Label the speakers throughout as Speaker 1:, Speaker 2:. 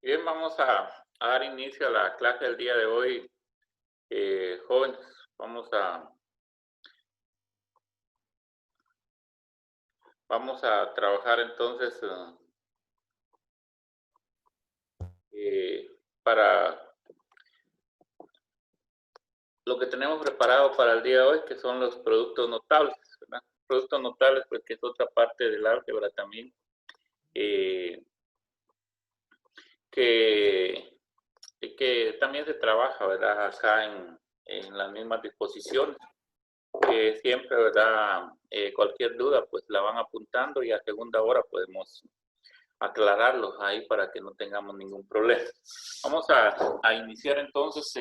Speaker 1: Bien, vamos a dar inicio a la clase del día de hoy. Jóvenes, vamos a trabajar entonces para lo que tenemos preparado para el día de hoy, que son los productos notables, ¿verdad? Productos notables, pues, que es otra parte del álgebra también, que también se trabaja, ¿verdad? Acá en las mismas disposiciones, que siempre, ¿verdad? Cualquier duda, pues la van apuntando y a segunda hora podemos aclararlos ahí para que no tengamos ningún problema. Vamos a iniciar entonces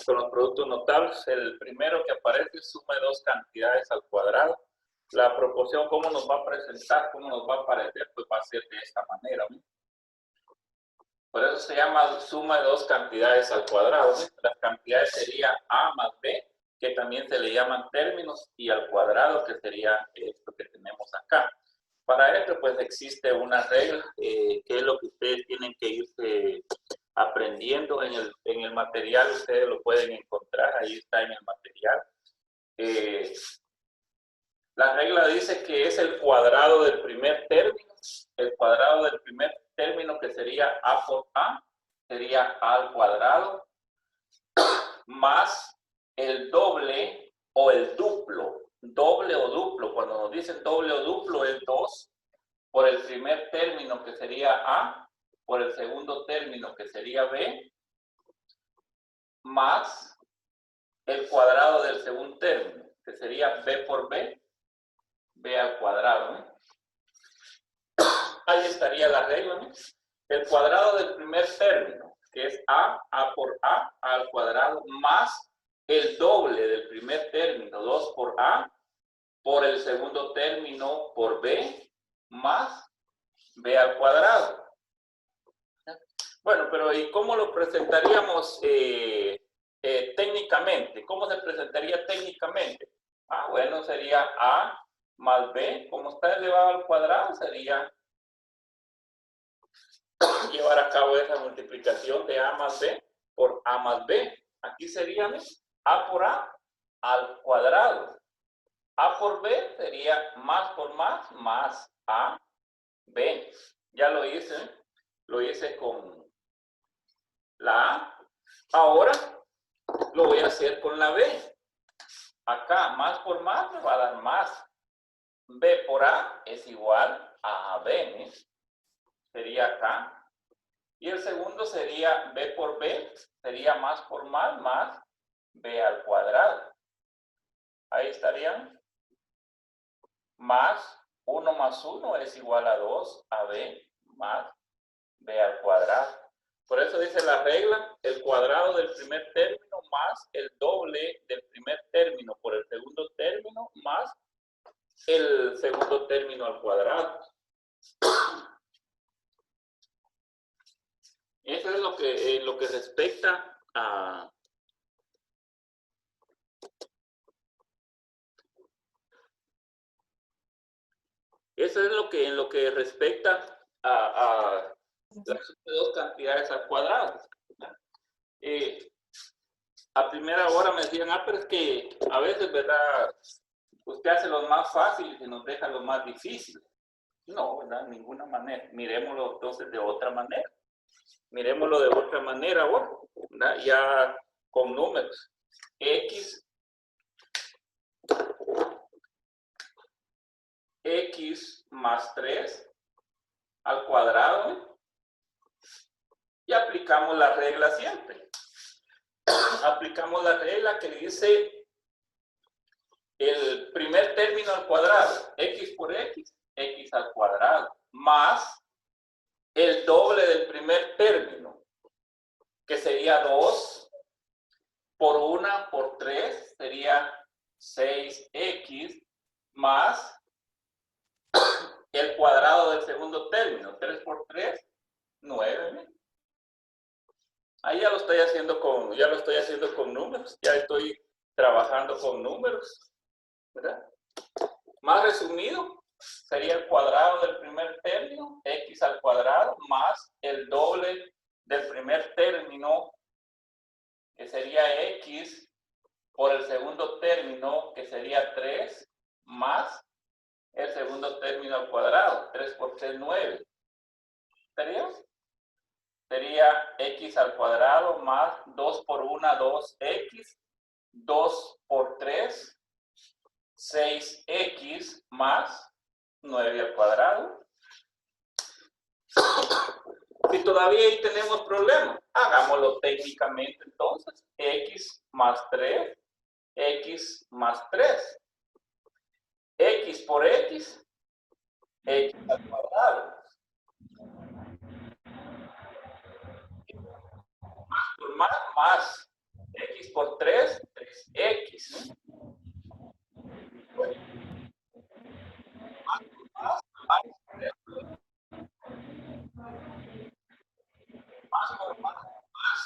Speaker 1: con los productos notables. El primero que aparece es suma de dos cantidades al cuadrado. La proporción, ¿cómo nos va a presentar? ¿Cómo nos va a aparecer? Pues va a ser de esta manera, ¿no? Por eso se llama suma de dos cantidades al cuadrado, ¿no? Las cantidades serían A más B, que también se le llaman términos, y al cuadrado, que sería esto que tenemos acá. Para esto, pues, existe una regla, que es lo que ustedes tienen que irse aprendiendo en el material. Ustedes lo pueden encontrar, ahí está en el material. La regla dice que es el cuadrado del primer término. El cuadrado del primer término, que sería A por A, sería A al cuadrado, más el doble o el duplo. Doble o duplo, cuando nos dicen doble o duplo, es 2 por el primer término, que sería A, por el segundo término, que sería B, más el cuadrado del segundo término, que sería B por B, B al cuadrado, ¿no? Ahí estaría la regla, ¿no? El cuadrado del primer término, que es A por A al cuadrado, más el doble del primer término, 2 por A, por el segundo término por B, más B al cuadrado. Bueno, pero ¿y cómo lo presentaríamos técnicamente? ¿Cómo se presentaría técnicamente? Bueno, sería A más B, como está elevado al cuadrado, sería llevar a cabo esa multiplicación de A más B por A más B. Aquí sería A por A al cuadrado. A por B sería más por más A, B. Ya lo hice con la A. Ahora lo voy a hacer con la B. Acá, más por más me va a dar más. B por A es igual a B, ¿no? Sería acá. Y el segundo sería B por B, sería más por más B al cuadrado. Ahí estarían. Más 1 más 1 es igual a 2 AB más B al cuadrado. Por eso dice la regla, el cuadrado del primer término más el doble del primer término por el segundo término más el segundo término al cuadrado. Eso es lo que respecta Eso es en lo que respecta a las dos cantidades al cuadrado. A primera hora me decían, pero es que a veces, ¿verdad? Usted hace lo más fácil y nos deja lo más difícil. No, ¿verdad? De ninguna manera. Miremoslo entonces de otra manera. Miremoslo de otra manera ahora, ¿verdad? Ya con números. X más 3 al cuadrado. Y aplicamos la regla siempre. Aplicamos la regla que dice el primer término al cuadrado, x por x, x al cuadrado, más el doble del primer término, que sería 2 por 1 por 3, sería 6x, más el cuadrado del segundo término, 3 por 3, 9. Ahí ya lo estoy haciendo con números, ya estoy trabajando con números, ¿verdad? Más resumido, sería el cuadrado del primer término, x al cuadrado, más el doble del primer término, que sería x, por el segundo término, que sería 3, más el segundo término al cuadrado, 3 por 3, 9. Sería x al cuadrado más 2 por 1, 2x, 2 por 3, 6x más 9 al cuadrado. Si todavía ahí tenemos problemas, hagámoslo técnicamente entonces. X más 3, x más 3. X por x, x al cuadrado. Más por más, x por 3, 3x. Bueno, más por más, más por más, más.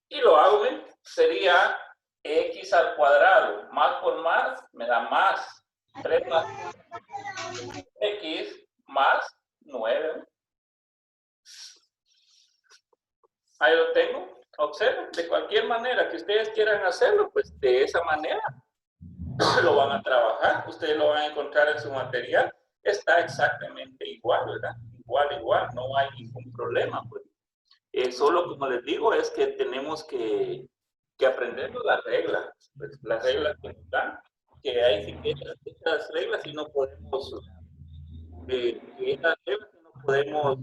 Speaker 1: Y lo hago, sería x al cuadrado, más por más, me da más. 3 más x más 9. Ahí lo tengo. Observen, de cualquier manera que ustedes quieran hacerlo, pues de esa manera lo van a trabajar. Ustedes lo van a encontrar en su material. Está exactamente igual, ¿verdad? Igual, no hay ningún problema. Pues. Solo, como les digo, es que tenemos que aprender las reglas. Pues, las reglas que nos dan, que hay ciertas reglas y no podemos, esas reglas no podemos,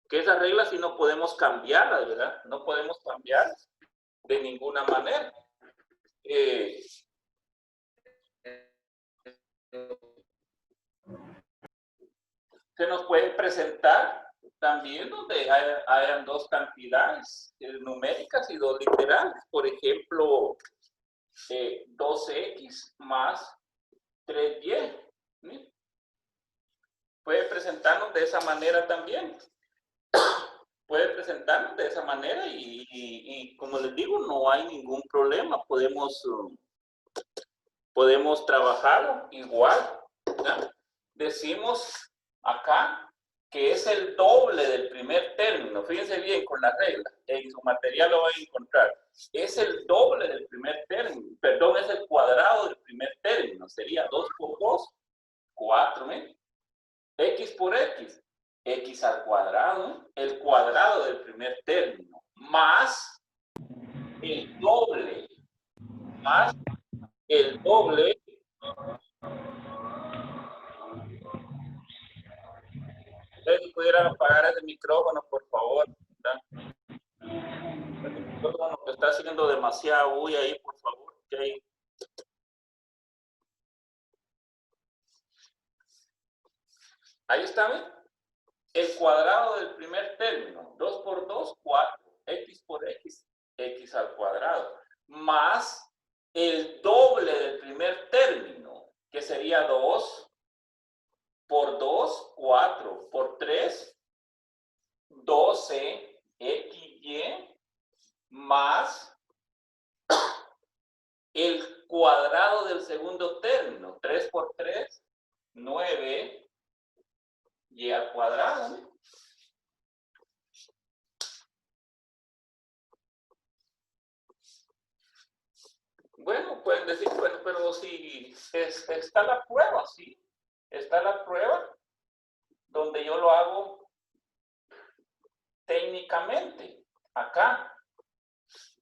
Speaker 1: que esas reglas sí no podemos cambiarlas, ¿verdad? No podemos cambiarlas de ninguna manera. Se nos puede presentar también donde hayan dos cantidades numéricas y dos literales. Por ejemplo, 2x más 3y. ¿Sí? Puede presentarnos de esa manera también. Puede presentarnos de esa manera y como les digo, no hay ningún problema. Podemos trabajarlo igual. ¿Ya? Decimos acá que es el doble del primer término. Fíjense bien con la regla. En su material lo van a encontrar. Es el doble del primer término. Perdón, es el cuadrado del primer término. Sería 2 por 2, 4. ¿eh? X por x, x al cuadrado, el cuadrado del primer término, más el doble, más el doble. Si pudieran apagar ese micrófono, por favor. El micrófono que está haciendo demasiado bulla ahí, por favor. Okay. Ahí está, ¿ven? El cuadrado del primer término, 2 por 2, 4. X por x, x al cuadrado. Más el doble del primer término, que sería 2 por 2, 4 por 3, 12 XY más el cuadrado del segundo término. 3 por 3, 9 y al cuadrado, ¿no? Bueno, pueden decir, bueno, pero si está la prueba, sí. Está la prueba donde yo lo hago técnicamente, acá.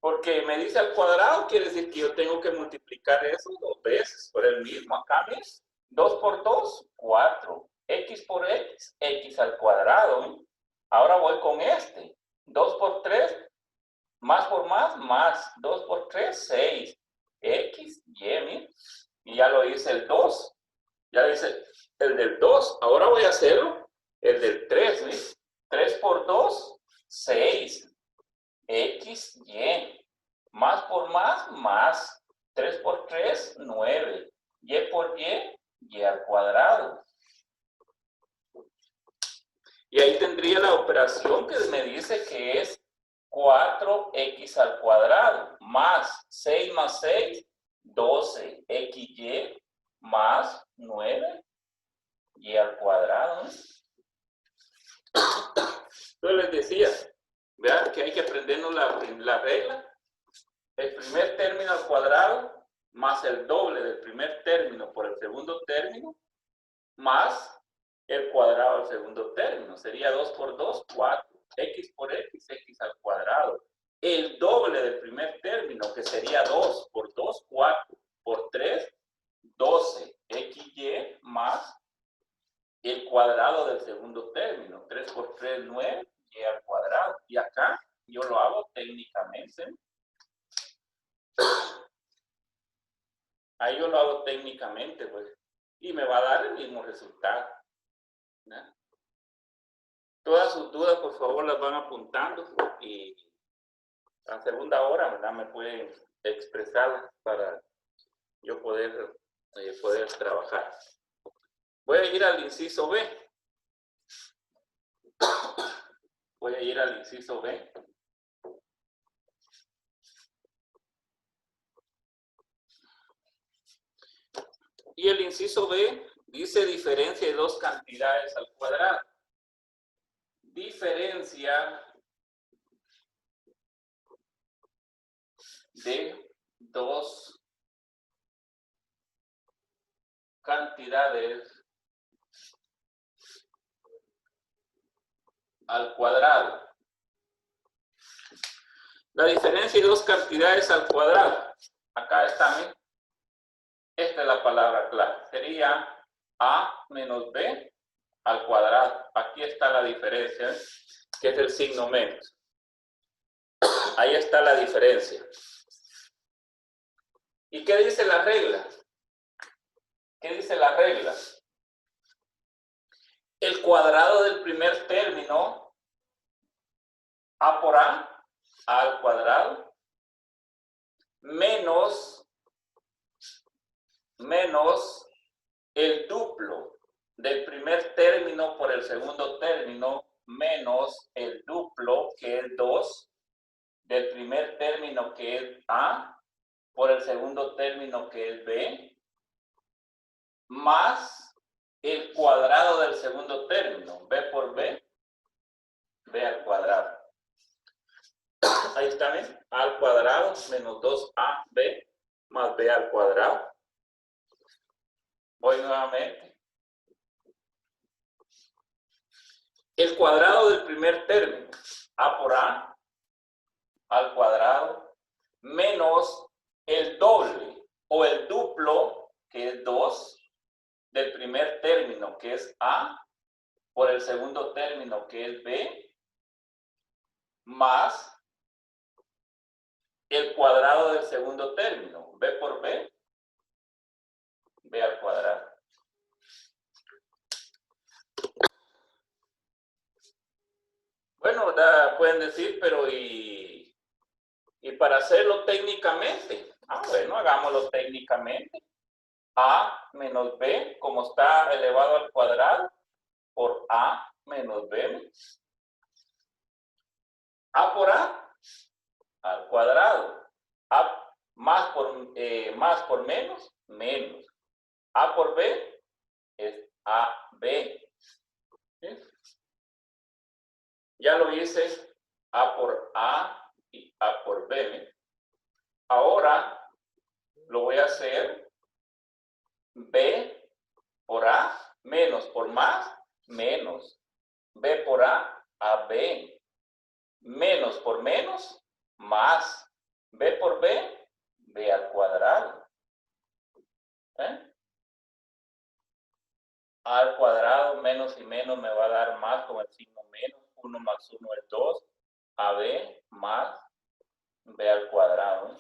Speaker 1: Porque me dice al cuadrado, quiere decir que yo tengo que multiplicar eso 2 veces por el mismo. Acá, ¿ves? 2 por 2, 4. X por X, X al cuadrado. ¿Eh? Ahora voy con este. 2 por 3, más por más. 2 por 3, 6. X, Y, ¿eh? Y ya lo hice el 2. Ya dice el del 2. Ahora voy a hacerlo el del 3. ¿Ves? 3 por 2, 6. X, Y. Más por más. 3 por 3, 9. Y por Y al cuadrado. Y ahí tendría la operación que me dice que es 4x al cuadrado. Más 6 más 6, 12. XY más 9. Y al cuadrado. Entonces les decía, vean que hay que aprendernos la regla. El primer término al cuadrado más el doble del primer término por el segundo término más el cuadrado al segundo término. Sería 2 por 2, 4. X por X, X al cuadrado. El doble del primer término, que sería 2 por 2, 4 por 3, 12. XY más el cuadrado del segundo término. 3 por 3, 9. Y al cuadrado. Y acá yo lo hago técnicamente. Ahí yo lo hago técnicamente, pues. Y me va a dar el mismo resultado. ¿No? Todas sus dudas, por favor, las van apuntando. Y a segunda hora, ¿verdad? Me pueden expresar para yo poder trabajar. Voy a ir al inciso B. Voy a ir al inciso B. Y el inciso B dice diferencia de dos cantidades al cuadrado. Diferencia de dos cantidades al cuadrado. La diferencia de dos cantidades al cuadrado. Acá está, ¿eh? Esta es la palabra clave. Sería A menos B al cuadrado. Aquí está la diferencia, ¿eh? Que es el signo menos. Ahí está la diferencia. ¿Y qué dice la regla? ¿Qué dice la regla? El cuadrado del primer término, A por A al cuadrado, menos el duplo del primer término por el segundo término, menos el duplo, que es 2, del primer término, que es A, por el segundo término, que es B, más el cuadrado del segundo término, B por B, B al cuadrado. Ahí está, ¿ven? A al cuadrado menos 2AB más B al cuadrado. Voy nuevamente. El cuadrado del primer término, A por A al cuadrado, menos el doble o el duplo, que es 2, del primer término, que es A, por el segundo término, que es B, más el cuadrado del segundo término, B por B, B al cuadrado. Bueno, pueden decir, pero ¿y para hacerlo técnicamente? Ah, bueno, hagámoslo técnicamente. A menos B, como está elevado al cuadrado, por A menos B. A por A al cuadrado. A más por menos, menos. A por B es AB. ¿Sí? Ya lo hice A por A y A por B. Ahora lo voy a hacer B por A menos por más, menos. B por A B. Menos por menos, más. B por B, B al cuadrado. ¿Eh? A al cuadrado menos y menos me va a dar más con el signo menos. 1 más 1 es 2. AB más B al cuadrado.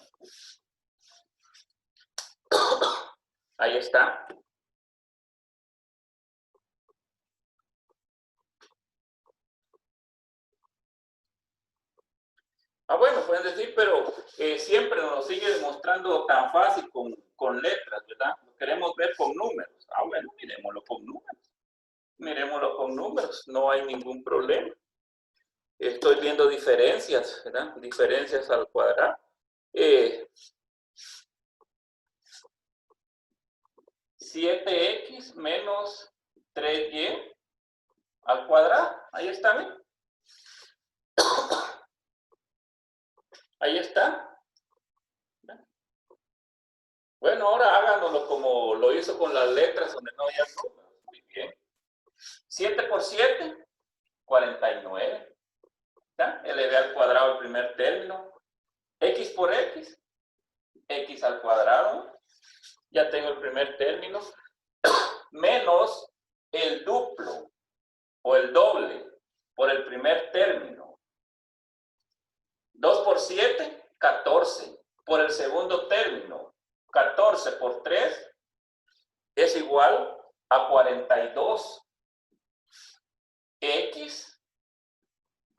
Speaker 1: Ahí está. Bueno, pueden decir, pero siempre nos lo sigue demostrando tan fácil con letras, ¿verdad? Lo queremos ver con números. Bueno, miremoslo con números. Miremoslo con números, no hay ningún problema. Estoy viendo diferencias, ¿verdad? Diferencias al cuadrado. 7x menos 3y al cuadrado. Ahí está, ¿ven? Ahí está. Bueno, ahora háganoslo como lo hizo con las letras donde no había números. Muy bien. 7 por 7, 49. ¿Ya? Elevé al cuadrado el primer término. X por X, X al cuadrado. Ya tengo el primer término. Menos el duplo o el doble por el primer término. 2 por 7, 14. Por el segundo término. 14 por 3 es igual a 42. X,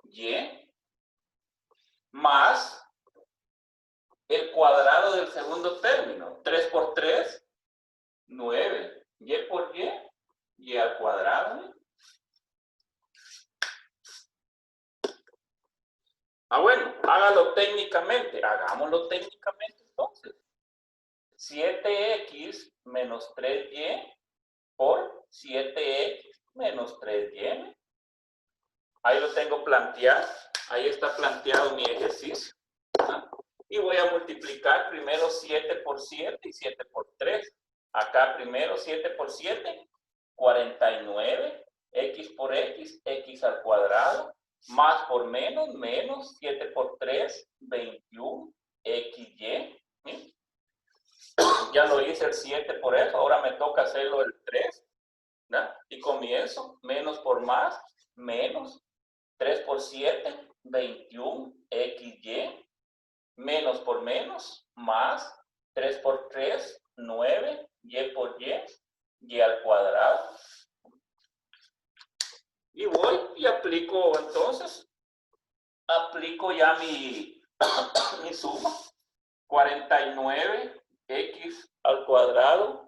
Speaker 1: Y, más el cuadrado del segundo término. 3 por 3, 9. Y por Y al cuadrado. Bueno, hágalo técnicamente. Hagámoslo técnicamente entonces. 7x menos 3y por 7x menos 3y. Ahí lo tengo planteado. Ahí está planteado mi ejercicio. ¿Ah? Y voy a multiplicar primero 7 por 7 y 7 por 3. Acá primero 7 por 7, 49. X por X, X al cuadrado. Más por menos, menos 7 por 3, 21. XY. ¿Sí? Ya lo hice el 7 por eso. Ahora me toca hacerlo el 3. ¿verdad? Y comienzo menos por más, menos 3 por 7, 21, XY, menos por menos, más 3 por 3, 9, Y por Y al cuadrado. Y voy y aplico entonces, aplico ya mi suma, 49x al cuadrado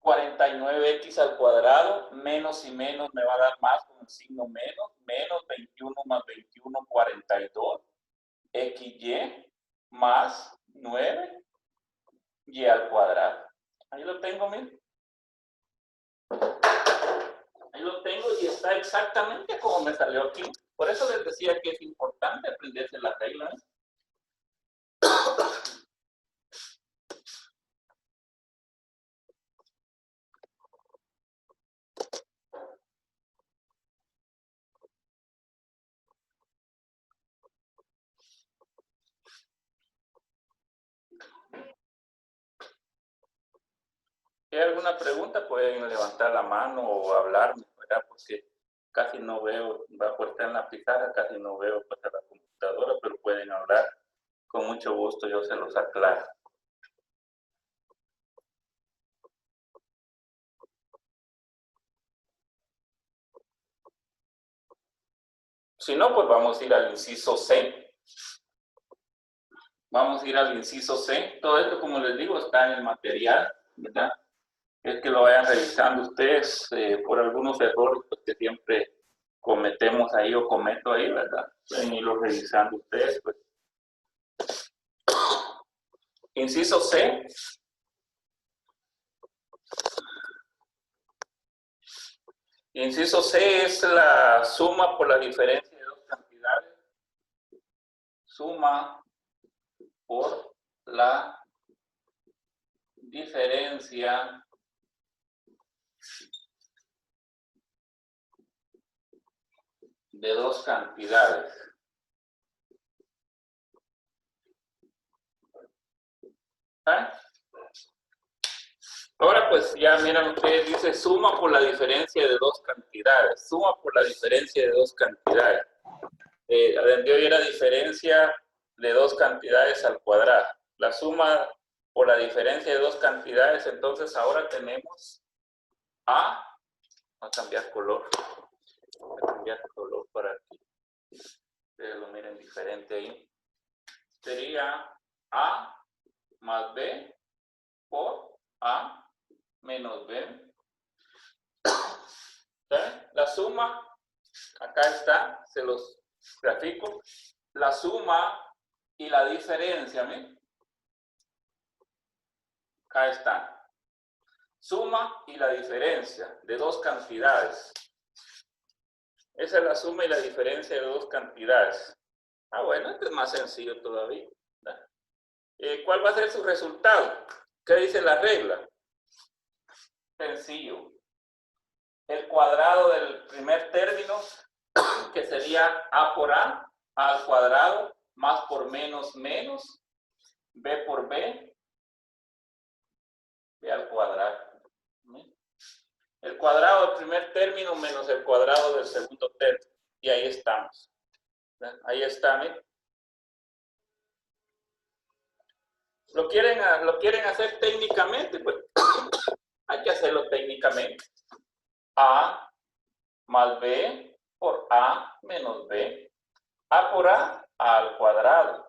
Speaker 1: 49x al cuadrado, menos y menos me va a dar más con el signo menos, menos 21 más 21, 42, xy más 9, y al cuadrado. Ahí lo tengo, miren. Ahí lo tengo y está exactamente como me salió aquí. Por eso les decía que es importante aprenderse las reglas. Si hay alguna pregunta, pueden levantar la mano o hablarme, ¿verdad? Porque casi no veo, va a estar en la pizarra, casi no veo pues, a la computadora, pero pueden hablar. Con mucho gusto yo se los aclaro. Si no, pues vamos a ir al inciso C. Vamos a ir al inciso C. Todo esto, como les digo, está en el material, ¿verdad? Es que lo vayan revisando ustedes por algunos errores pues, que siempre cometemos ahí o cometo ahí, ¿verdad? Pueden irlo revisando ustedes, pues. Inciso C. Inciso C es la suma por la diferencia de dos cantidades. Suma por la diferencia de dos cantidades. ¿Ah? Ahora pues ya miran ustedes, dice suma por la diferencia de dos cantidades. Suma por la diferencia de dos cantidades. De hoy era diferencia de dos cantidades al cuadrado. La suma por la diferencia de dos cantidades, entonces ahora tenemos A. Voy a cambiar color. Voy a cambiar color para que ustedes lo miren diferente ahí. Sería A más B por A menos B. ¿Saben? La suma, acá está, se los grafico. La suma y la diferencia, ¿ven? Acá están. Suma y la diferencia de dos cantidades. Esa es la suma y la diferencia de dos cantidades. Ah, bueno, esto es más sencillo todavía. ¿Cuál va a ser su resultado? ¿Qué dice la regla? Sencillo. El cuadrado del primer término, que sería A por A al cuadrado, más por menos, menos, B por B, B al cuadrado. El cuadrado del primer término menos el cuadrado del segundo término. Y ahí estamos. Ahí está, ¿eh? ¿Lo quieren hacer técnicamente? Pues hay que hacerlo técnicamente. A más B por A menos B. A por A al cuadrado.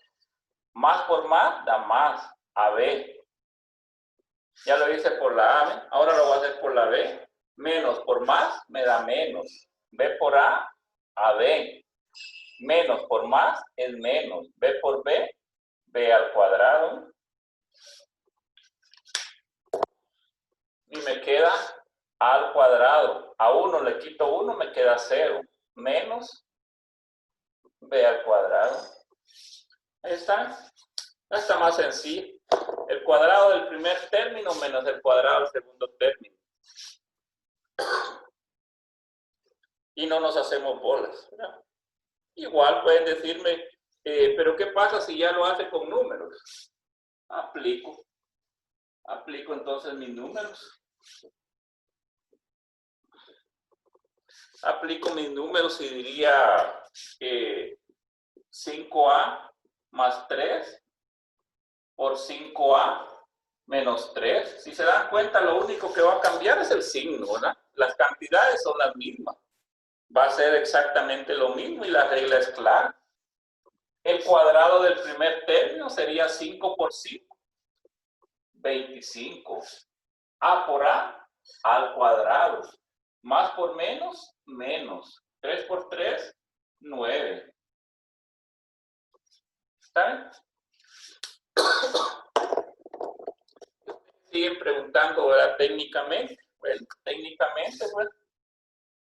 Speaker 1: Más por más da más. AB. Ya lo hice por la A, ¿eh? Ahora lo voy a hacer por la B. Menos por más me da menos. B por A, AB. Menos por más es menos. B por B, B al cuadrado. Y me queda A al cuadrado. A 1 le quito 1, me queda 0. Menos B al cuadrado. Ahí está. Está más sencillo. El cuadrado del primer término menos el cuadrado del segundo término. Y no nos hacemos bolas, ¿no? Igual pueden decirme, pero ¿qué pasa si ya lo hace con números? Aplico entonces mis números. Aplico mis números y diría 5A más 3 por 5A menos 3. Si se dan cuenta, lo único que va a cambiar es el signo, ¿verdad? Las cantidades son las mismas. Va a ser exactamente lo mismo y la regla es clara. El cuadrado del primer término sería 5 por 5, 25. A por A al cuadrado. Más por menos, menos. 3 por 3, 9. ¿Está bien? Siguen preguntando, ¿verdad? Técnicamente. Bueno, técnicamente, pues,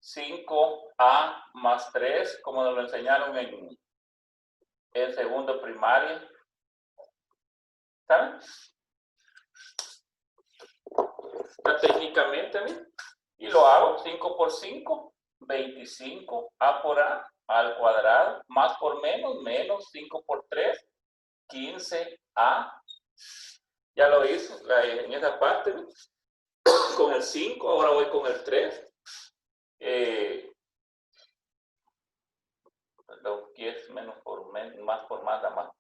Speaker 1: 5A más 3, como nos lo enseñaron en el segundo primaria. ¿Está bien? Está técnicamente, ¿bien? Y lo hago 5 por 5, 25, A por A al cuadrado, más por menos, menos 5 por 3, 15A. Ya lo hizo en esa parte, ¿no? Con el 5, ahora voy con el 3. Lo que es menos por menos, más por más da más.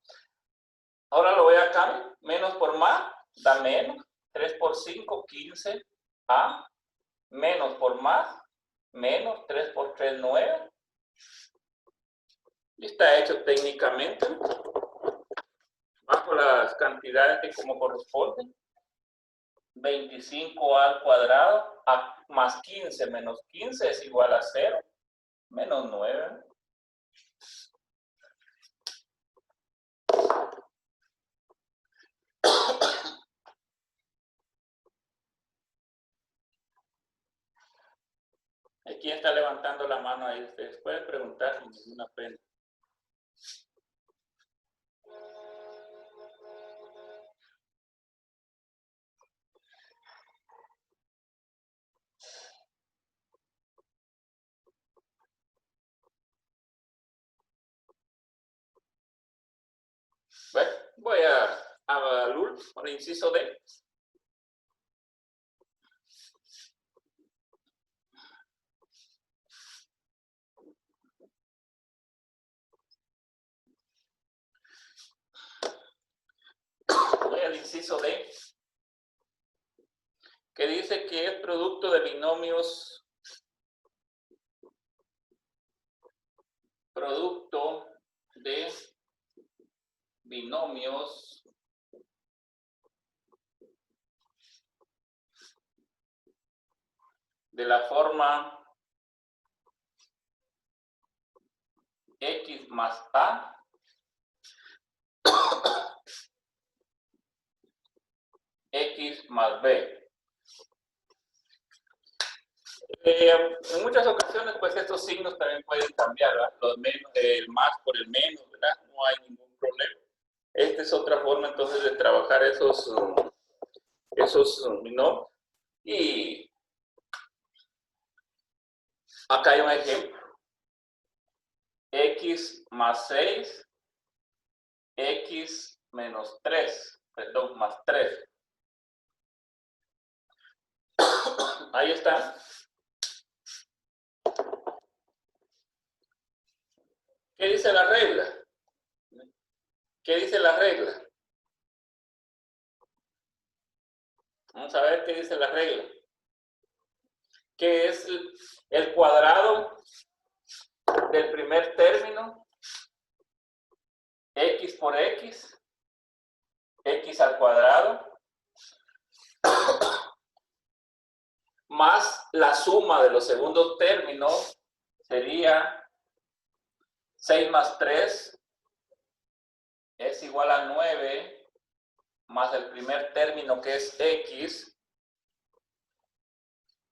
Speaker 1: Ahora lo voy acá, ¿no? Menos por más da menos. 3 por 5, 15A. Menos por más, menos 3 por 3, 9. Y está hecho técnicamente. Bajo cantidades que como corresponden. 25 al cuadrado más 15 menos 15 es igual a 0, menos 9. ¿Quién está levantando la mano ahí? Ustedes pueden preguntar sin ninguna pena. Bueno, voy al último, al inciso D. Voy al inciso D, que dice que es producto de binomios, de la forma x más a x más b. En muchas ocasiones, pues estos signos también pueden cambiar, ¿verdad? Los menos, el más por el menos, ¿verdad? No hay ningún problema. Esta es otra forma entonces de trabajar esos binomios. Y acá hay un ejemplo. X más 6, x menos 3, perdón, más 3. Ahí está. ¿Qué dice la regla? ¿Qué dice la regla? Vamos a ver qué dice la regla. ¿Qué es el cuadrado del primer término? X por x, x al cuadrado, más la suma de los segundos términos sería 6 más 3 es igual a 9, más el primer término que es x,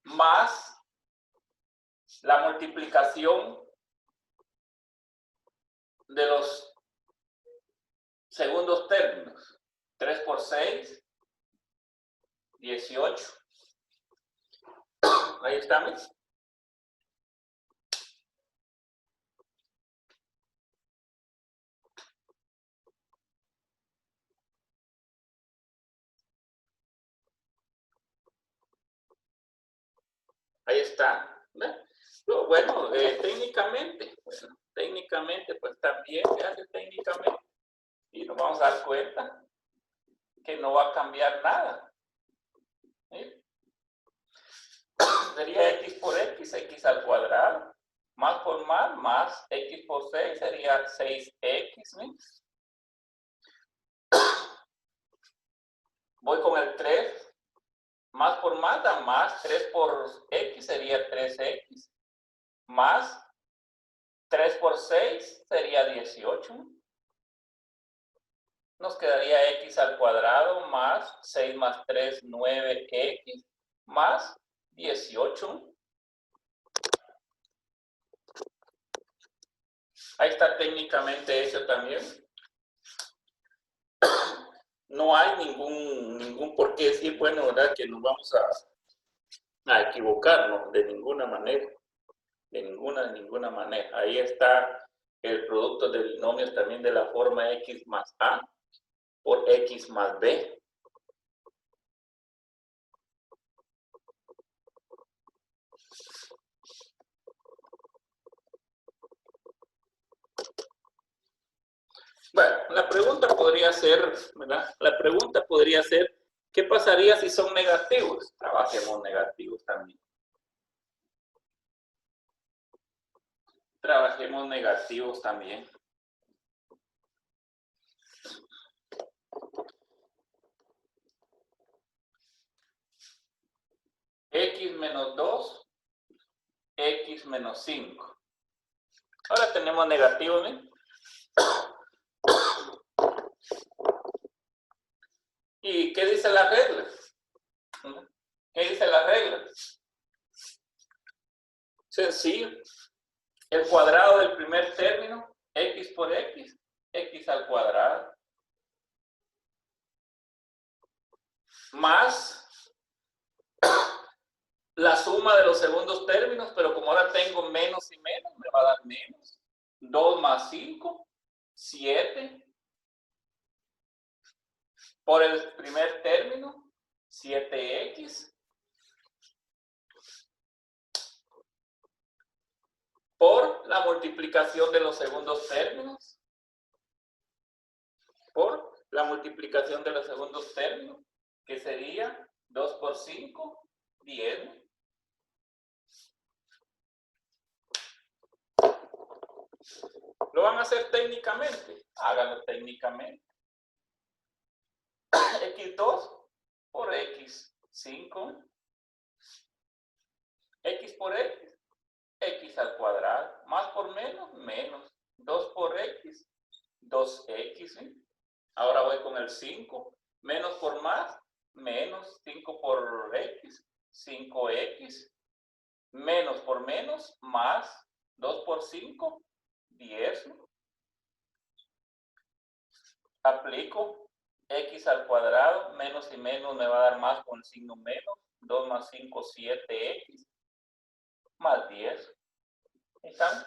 Speaker 1: más la multiplicación de los segundos términos. 3 por 6, 18. Ahí estamos. Ahí está. Bueno, técnicamente, pues también se hace técnicamente. Y nos vamos a dar cuenta que no va a cambiar nada. ¿Sí? Sería x por x, x al cuadrado, más por más x por 6 sería 6x. ¿Sí? Voy con el 3, más por más da más, 3 por x sería 3x, más 3 por 6 sería 18. Nos quedaría x al cuadrado más 6 más 3, 9x, más 18. Ahí está técnicamente hecho también. No hay ningún por qué decir, bueno, ¿verdad? Que nos vamos a equivocarnos de ninguna manera. De ninguna manera. Ahí está el producto de binomios también de la forma x más a por x más b. Bueno, la pregunta podría ser, ¿verdad? La pregunta podría ser, ¿qué pasaría si son negativos? Trabajemos negativos también. Trabajemos negativos también. menos 2, x menos 5. Ahora tenemos negativo, ¿no? ¿Y qué dice la regla? ¿Qué dice la regla? Sencillo. El cuadrado del primer término, x por x, x al cuadrado. Más la suma de los segundos términos, pero como ahora tengo menos y menos, me va a dar menos. 2 más 5, 7. Por el primer término, 7x. Por la multiplicación de los segundos términos. Por la multiplicación de los segundos términos, que sería 2 por 5, 10. ¿Lo van a hacer técnicamente? Háganlo técnicamente. x2 por x5. X por x, x al cuadrado. Más por menos, menos. 2 por x, 2x. ¿Sí? Ahora voy con el 5. Menos por más, menos. 5 por x, 5x. Menos por menos, más. 2 por 5, 10. Aplico x al cuadrado, menos y menos me va a dar más con el signo menos. 2 más 5, 7x, más 10. ¿Están?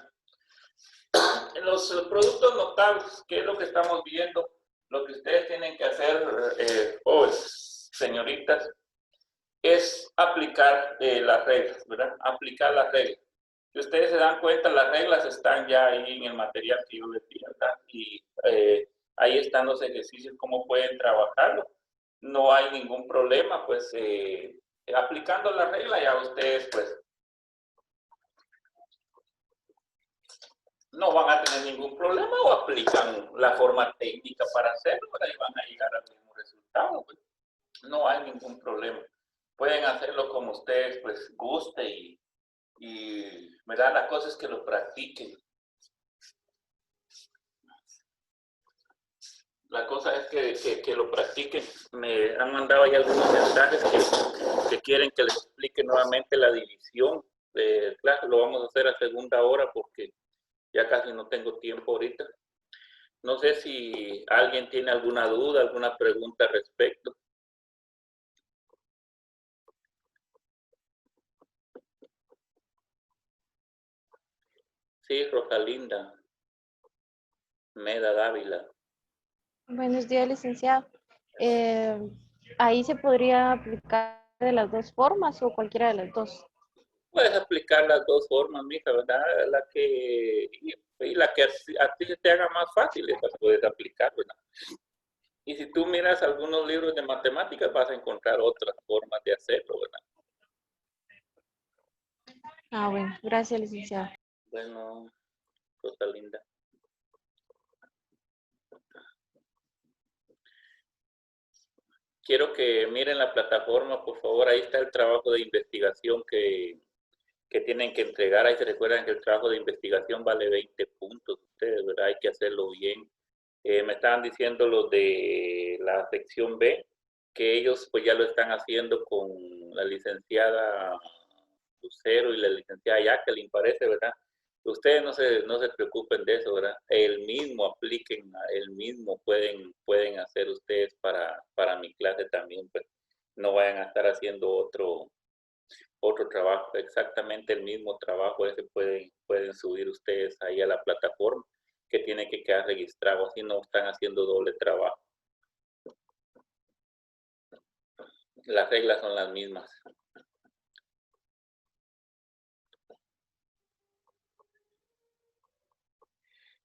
Speaker 1: En los productos notables, ¿qué es lo que estamos viendo? Lo que ustedes tienen que hacer, señoritas, es aplicar las reglas, ¿verdad? Aplicar las reglas. Si ustedes se dan cuenta, las reglas están ya ahí en el material que yo les di, ¿verdad? Y ahí están los ejercicios, cómo pueden trabajarlo. No hay ningún problema, pues, aplicando la regla ya ustedes, pues, no van a tener ningún problema o aplican la forma técnica para hacerlo, ¿verdad? Y van a llegar al mismo resultado, pues. No hay ningún problema. Pueden hacerlo como ustedes, pues, guste y ¿verdad? La cosa es que lo practiquen. La cosa es que lo practiquen. Me han mandado ahí algunos mensajes que quieren que les explique nuevamente la división. Claro, lo vamos a hacer a segunda hora porque ya casi no tengo tiempo ahorita. No sé si alguien tiene alguna duda, alguna pregunta al respecto. Sí, Rosalinda Meda Dávila.
Speaker 2: Buenos días, licenciado. ¿Ahí se podría aplicar de las dos formas o cualquiera de las dos?
Speaker 1: Puedes aplicar las dos formas, mija, ¿verdad? Y la que a ti te haga más fácil, esa puedes aplicar, ¿verdad? Y si tú miras algunos libros de matemáticas, vas a encontrar otras formas de hacerlo, ¿verdad?
Speaker 2: Ah, bueno, gracias, licenciado.
Speaker 1: Bueno, Rosalinda. Quiero que miren la plataforma, por favor. Ahí está el trabajo de investigación que tienen que entregar. Ahí se recuerdan que el trabajo de investigación vale 20 puntos. Ustedes, ¿verdad? Hay que hacerlo bien. Me estaban diciendo los de la sección B, que ellos pues ya lo están haciendo con la licenciada Lucero y la licenciada Jacqueline, parece, ¿verdad? Ustedes no se preocupen de eso, ¿verdad? El mismo apliquen, el mismo pueden hacer ustedes para mi clase también, pues no vayan a estar haciendo otro trabajo, exactamente el mismo trabajo ese pueden subir ustedes ahí a la plataforma, que tiene que quedar registrado, así no están haciendo doble trabajo. Las reglas son las mismas.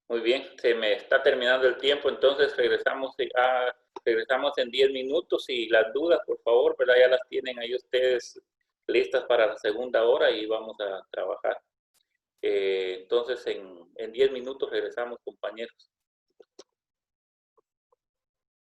Speaker 1: Muy bien, se me está terminando el tiempo, entonces regresamos en 10 minutos y las dudas, por favor, ¿verdad? Ya las tienen ahí ustedes listas para la segunda hora y vamos a trabajar. Entonces, en 10 minutos regresamos, compañeros.